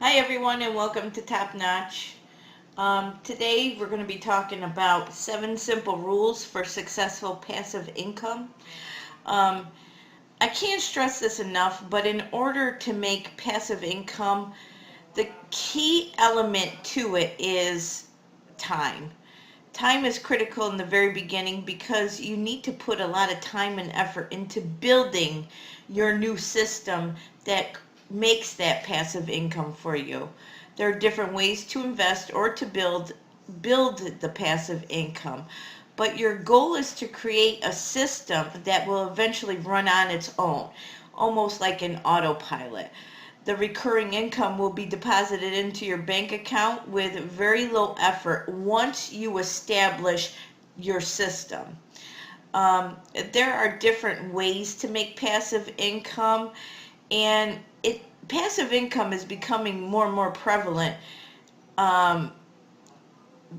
Hi everyone and welcome to Top Notch. Today we're going to be talking about 7 simple rules for successful passive income. Um, I can't stress this enough, but in order to make passive income, the key element to it is time. Time is critical in the very beginning because you need to put a lot of time and effort into building your new system that makes that passive income for you. There are different ways to invest or to build the passive income, but your goal is to create a system that will eventually run on its own, almost like an autopilot. The recurring income will be deposited into your bank account with very low effort once you establish your system. There are different ways to make passive income, and passive income is becoming more and more prevalent um,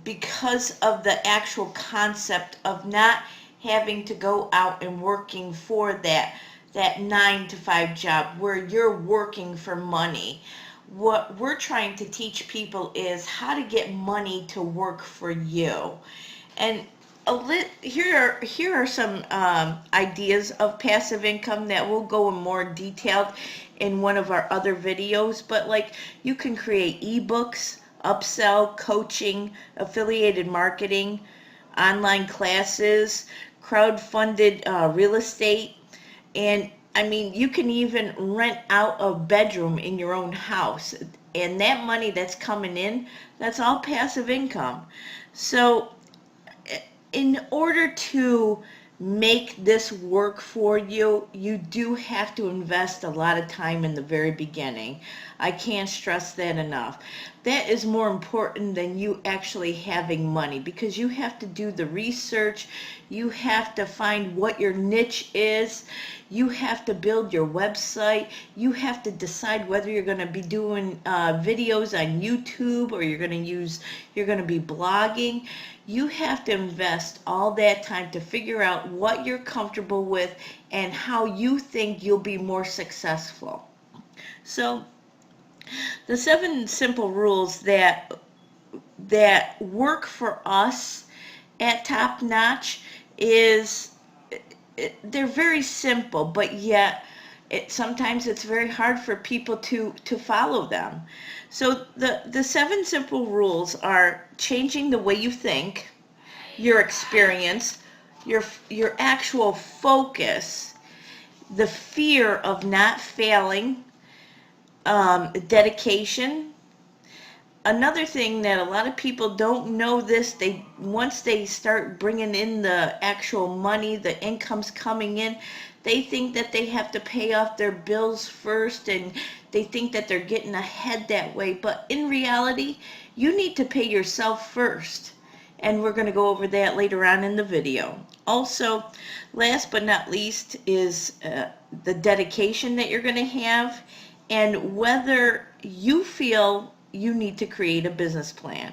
because of the actual concept of not having to go out and working for that 9 to 5 job where you're working for money. What we're trying to teach people is how to get money to work for you. And here are some ideas of passive income that will go in more detailed in one of our other videos. But like, you can create ebooks, upsell, coaching, affiliated marketing, online classes, crowd-funded real estate, and I mean, you can even rent out a bedroom in your own house. And that money that's coming in, that's all passive income. So in order to make this work for you, you do have to invest a lot of time in the very beginning. I can't stress that enough. That is more important than you actually having money, because you have to do the research. You have to find what your niche is. You have to build your website. You have to decide whether you're going to be doing videos on YouTube, or you're going to be blogging. You have to invest all that time to figure out what you're comfortable with and how you think you'll be more successful. So the 7 simple rules that work for us at Top Notch is, they're very simple, but yet sometimes it's very hard for people to follow them. So the 7 simple rules are: changing the way you think, your experience, your actual focus, the fear of not failing, dedication. Another thing that a lot of people don't know, this, they once they start bringing in the actual money, the income's coming in, they think that they have to pay off their bills first, and they think that they're getting ahead that way. But in reality, you need to pay yourself first. And we're going to go over that later on in the video. Also, last but not least is the dedication that you're going to have, and whether you feel you need to create a business plan.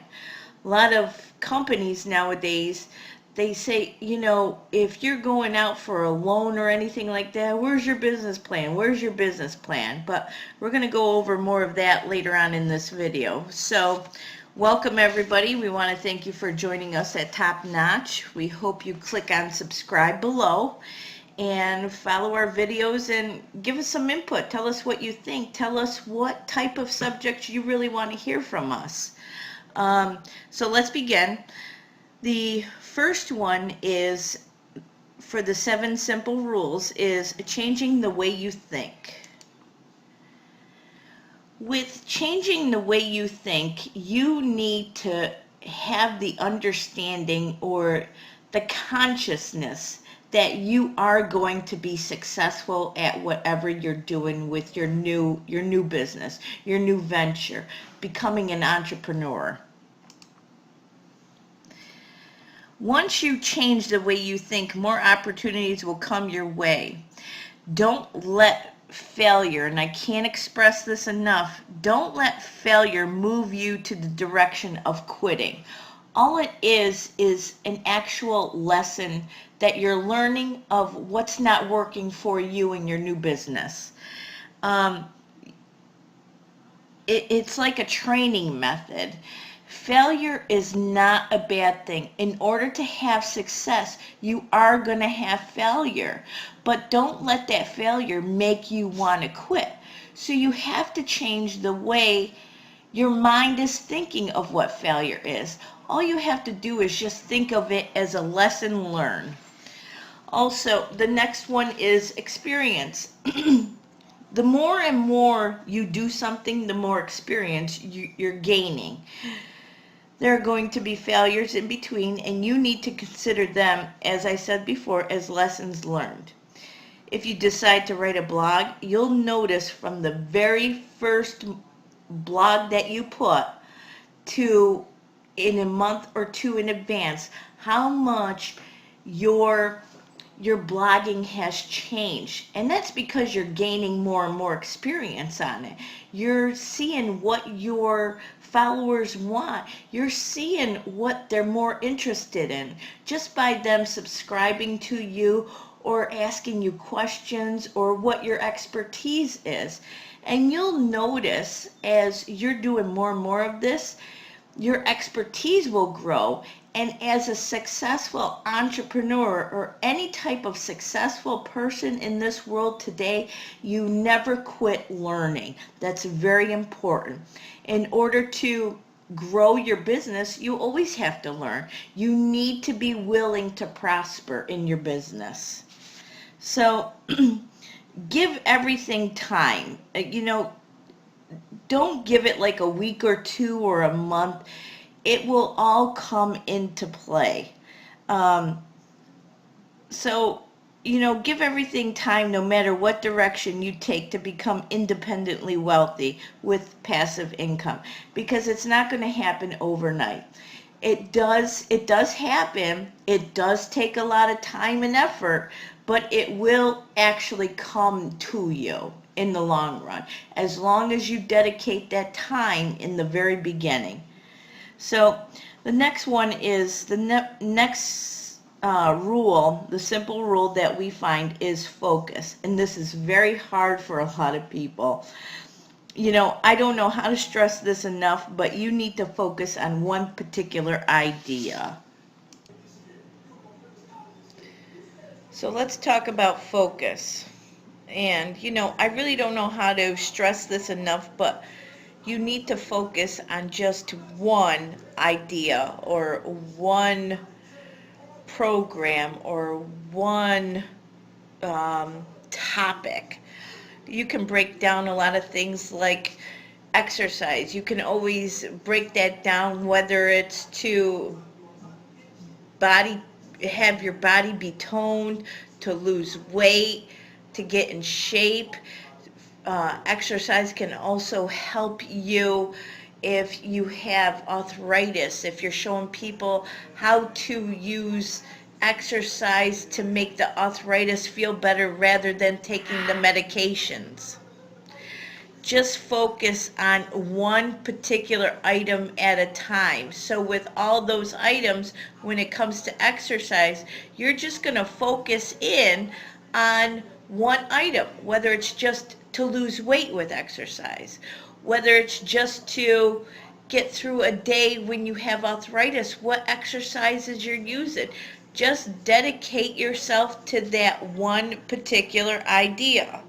A lot of companies nowadays, they say, if you're going out for a loan or anything like that, where's your business plan? Where's your business plan? But we're going to go over more of that later on in this video. So welcome everybody. We want to thank you for joining us at Top Notch. We hope you click on subscribe below and follow our videos and give us some input. Tell us what you think. Tell us what type of subjects you really want to hear from us. So let's begin. The first one is, for the 7 simple rules, is changing the way you think. With changing the way you think, you need to have the understanding or the consciousness that you are going to be successful at whatever you're doing with your new business, your new venture, becoming an entrepreneur. Once you change the way you think, more opportunities will come your way. Don't let failure, and I can't express this enough, don't let failure move you to the direction of quitting. All it is an actual lesson that you're learning of what's not working for you in your new business. it's like a training method. Failure is not a bad thing. In order to have success, you are going to have failure. But don't let that failure make you want to quit. So you have to change the way your mind is thinking of what failure is. All you have to do is just think of it as a lesson learned. Also, the next one is experience. The more and more you do something, the more experience you're gaining. There are going to be failures in between, and you need to consider them, as I said before, as lessons learned. If you decide to write a blog, you'll notice from the very first blog that you put to in a month or two in advance how much your blogging has changed. And that's because you're gaining more and more experience on it. You're seeing what your followers want. You're seeing what they're more interested in just by them subscribing to you or asking you questions or what your expertise is. And you'll notice as you're doing more and more of this, your expertise will grow. And as a successful entrepreneur or any type of successful person in this world today, you never quit learning. That's very important. In order to grow your business, you always have to learn. You need to be willing to prosper in your business. So give everything time. Don't give it like a week or two or a month. It will all come into play. Give everything time no matter what direction you take to become independently wealthy with passive income, because it's not going to happen overnight. It does happen. It does take a lot of time and effort, but it will actually come to you in the long run, as long as you dedicate that time in the very beginning. So the next one is the next rule, the simple rule that we find is focus. And this is very hard for a lot of people. I don't know how to stress this enough, but you need to focus on one particular idea. So let's talk about focus. And, I really don't know how to stress this enough, but you need to focus on just one idea or one program or one topic. You can break down a lot of things like exercise. You can always break that down, whether it's to have your body be toned, to lose weight, to get in shape. Exercise can also help you if you have arthritis, if you're showing people how to use exercise to make the arthritis feel better rather than taking the medications. Just focus on one particular item at a time. So with all those items, when it comes to exercise, you're just going to focus in on one item, whether it's just to lose weight with exercise, whether it's just to get through a day when you have arthritis, what exercises you're using. Just dedicate yourself to that one particular idea.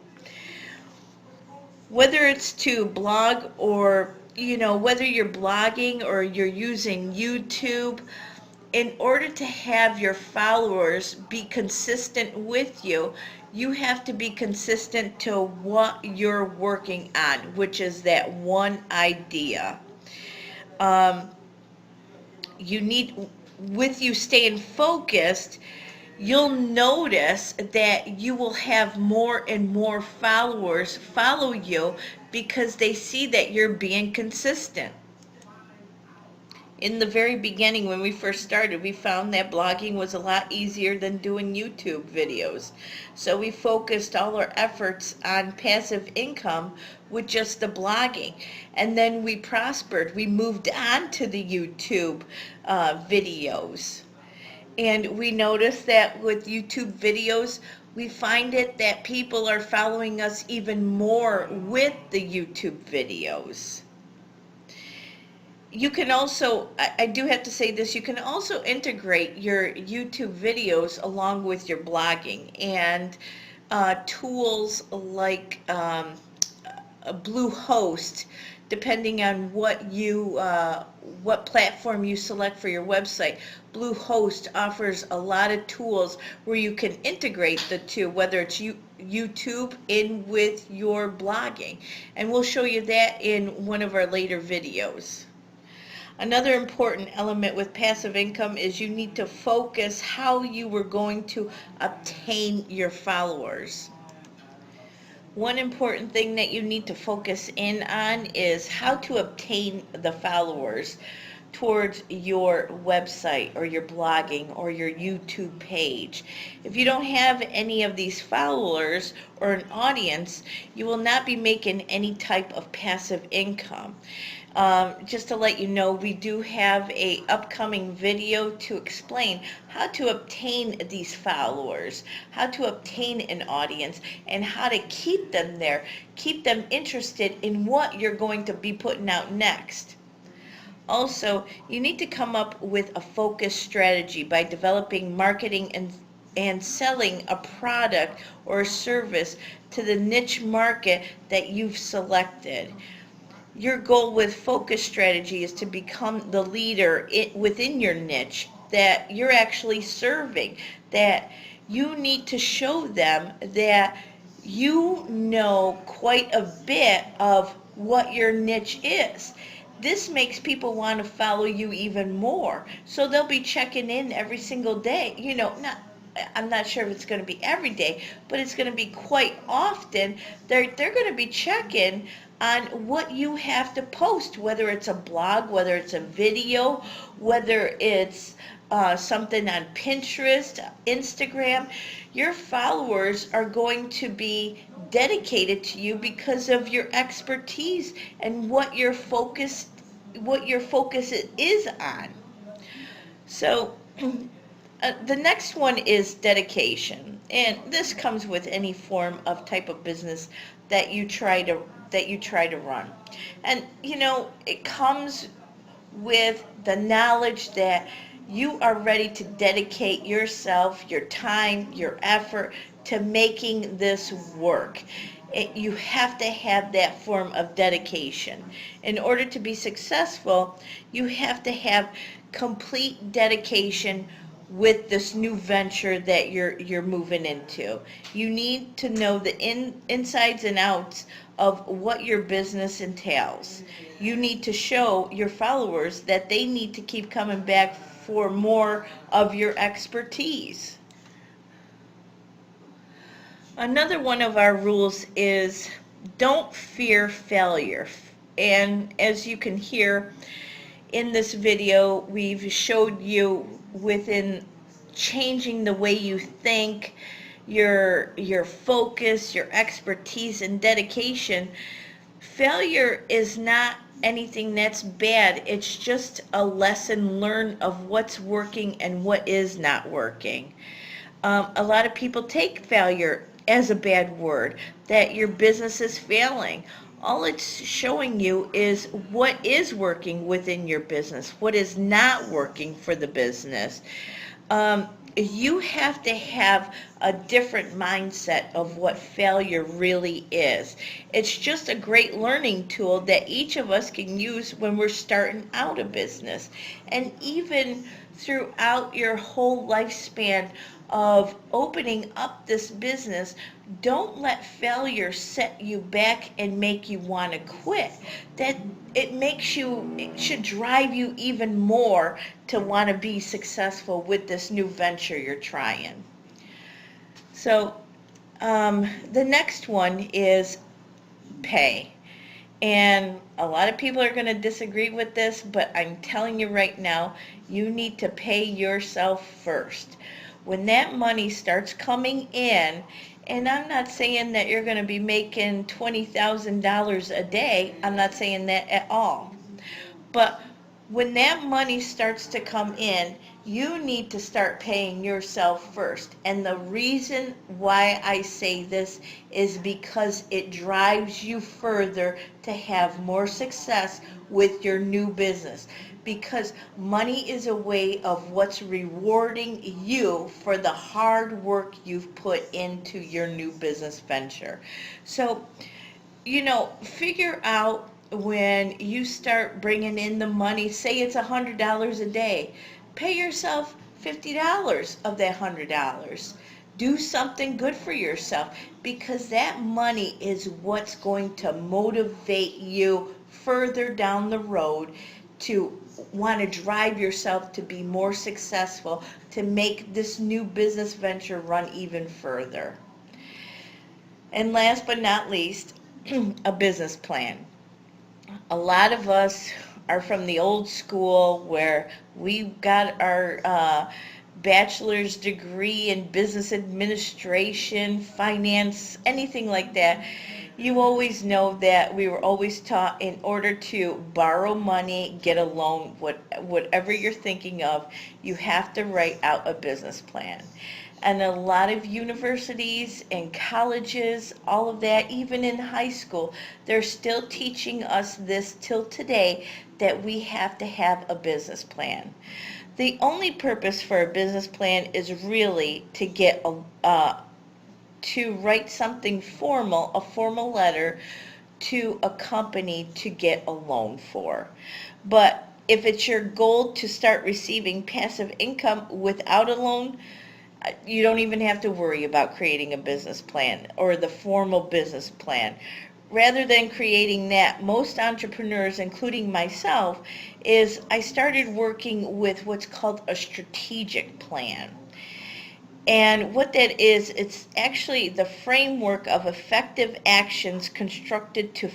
Whether it's to blog or, whether you're blogging or you're using YouTube, in order to have your followers be consistent with you, you have to be consistent to what you're working on, which is that one idea. With you staying focused, you'll notice that you will have more and more followers follow you because they see that you're being consistent. In the very beginning, when we first started, we found that blogging was a lot easier than doing YouTube videos. So we focused all our efforts on passive income with just the blogging. And then we prospered. We moved on to the YouTube videos. And we noticed that with YouTube videos, we find it that people are following us even more with the YouTube videos. You can also, I do have to say this, you can also integrate your YouTube videos along with your blogging, and tools like Bluehost, depending on what platform you select for your website. Bluehost offers a lot of tools where you can integrate the two, whether it's YouTube in with your blogging, and we'll show you that in one of our later videos. Another important element with passive income is you need to focus how you were going to obtain your followers. One important thing that you need to focus in on is how to obtain the followers towards your website or your blogging or your YouTube page. If you don't have any of these followers or an audience, you will not be making any type of passive income. Just to let you know, we do have a upcoming video to explain how to obtain these followers, how to obtain an audience, and how to keep them there, keep them interested in what you're going to be putting out next. Also, you need to come up with a focused strategy by developing marketing and selling a product or a service to the niche market that you've selected. Your goal with focus strategy is to become the leader within your niche that you're actually serving, that you need to show them that you know quite a bit of what your niche is. This makes people want to follow you even more. So they'll be checking in every single day. I'm not sure if it's going to be every day, but it's going to be quite often. They're going to be checking on what you have to post, whether it's a blog, whether it's a video, whether it's something on Pinterest, Instagram. Your followers are going to be dedicated to you because of your expertise and what your focus is on. So the next one is dedication, and this comes with any form of type of business that you try to run. And it comes with the knowledge that you are ready to dedicate yourself, your time, your effort to making this work. You have to have that form of dedication. In order to be successful, you have to have complete dedication with this new venture that you're moving into. You need to know the insides and outs of what your business entails. You need to show your followers that they need to keep coming back for more of your expertise. Another one of our rules is don't fear failure. And as you can hear in this video, we've showed you within changing the way you think, your focus, your expertise, and dedication. Failure is not anything that's bad. It's just a lesson learned of what's working and what is not working. A lot of people take failure as a bad word, that your business is failing. All it's showing you is what is working within your business, what is not working for the business. You have to have a different mindset of what failure really is. It's just a great learning tool that each of us can use when we're starting out a business. And even throughout your whole lifespan of opening up this business, don't let failure set you back and make you want to quit. It should drive you even more to want to be successful with this new venture you're trying. So the next one is pay. And a lot of people are going to disagree with this, but I'm telling you right now, you need to pay yourself first. When that money starts coming in, and I'm not saying that you're going to be making $20,000 a day, I'm not saying that at all. But when that money starts to come in, You need to start paying yourself first. And the reason why I say this is because it drives you further to have more success with your new business. Because money is a way of what's rewarding you for the hard work you've put into your new business venture. So, figure out when you start bringing in the money, say it's $100 a day, pay yourself $50 of that $100. Do something good for yourself, because that money is what's going to motivate you further down the road to want to drive yourself to be more successful, to make this new business venture run even further. And last but not least, a business plan. A lot of us are from the old school where we got our bachelor's degree in business administration, finance, anything like that. You always know that we were always taught, in order to borrow money, get a loan, whatever you're thinking of, you have to write out a business plan. And a lot of universities and colleges, all of that, even in high school, they're still teaching us this till today, that we have to have a business plan. The only purpose for a business plan is really to get to write something formal, a formal letter to a company to get a loan for. But if it's your goal to start receiving passive income without a loan, you don't even have to worry about creating a business plan or the formal business plan. Rather than creating that, most entrepreneurs, including myself, I started working with what's called a strategic plan. And what that is, it's actually the framework of effective actions constructed to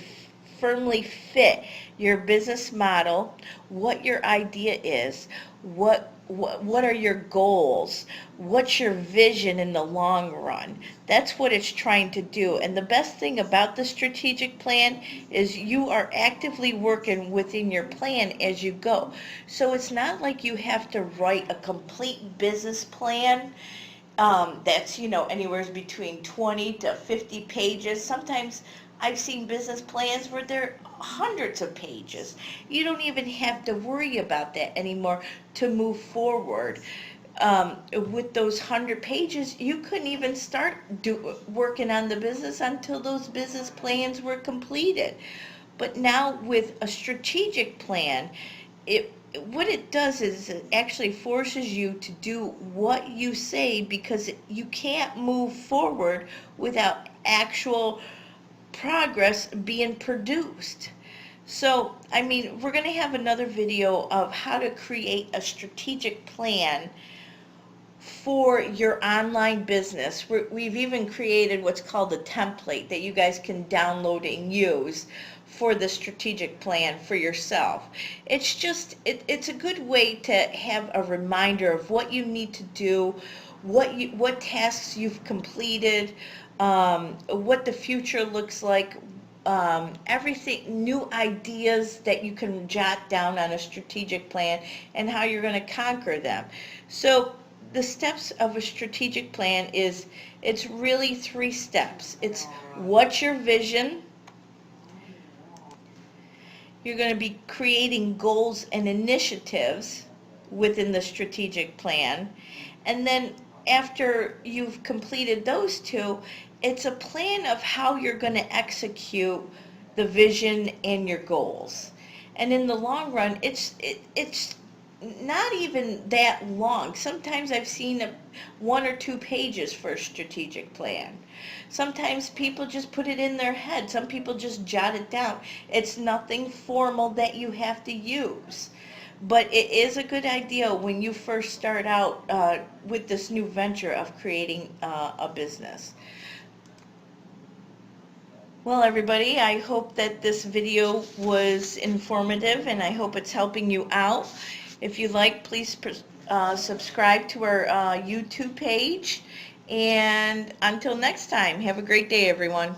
firmly fit your business model, what your idea is, what are your goals, what's your vision in the long run. That's what it's trying to do. And the best thing about the strategic plan is you are actively working within your plan as you go. So it's not like you have to write a complete business plan that's anywhere between 20 to 50 pages. Sometimes I've seen business plans where they're hundreds of pages. You don't even have to worry about that anymore to move forward. With those 100 pages, you couldn't even start working on the business until those business plans were completed. But now with a strategic plan, what it does is it actually forces you to do what you say, because you can't move forward without actual progress being produced. So, we're going to have another video of how to create a strategic plan for your online business. We've even created what's called a template that you guys can download and use for the strategic plan for yourself. It's a good way to have a reminder of what you need to do, what tasks you've completed, what the future looks like, everything, new ideas that you can jot down on a strategic plan, and how you're going to conquer them. So the steps of a strategic plan it's really 3 steps. It's what's your vision. You're going to be creating goals and initiatives within the strategic plan. And then after you've completed those 2, it's a plan of how you're going to execute the vision and your goals. And in the long run, it's not even that long. Sometimes I've seen 1 or 2 pages for a strategic plan. Sometimes people just put it in their head. Some people just jot it down. It's nothing formal that you have to use. But it is a good idea when you first start out with this new venture of creating a business. Well, everybody, I hope that this video was informative, and I hope it's helping you out. If you like, please subscribe to our YouTube page. And until next time, have a great day, everyone.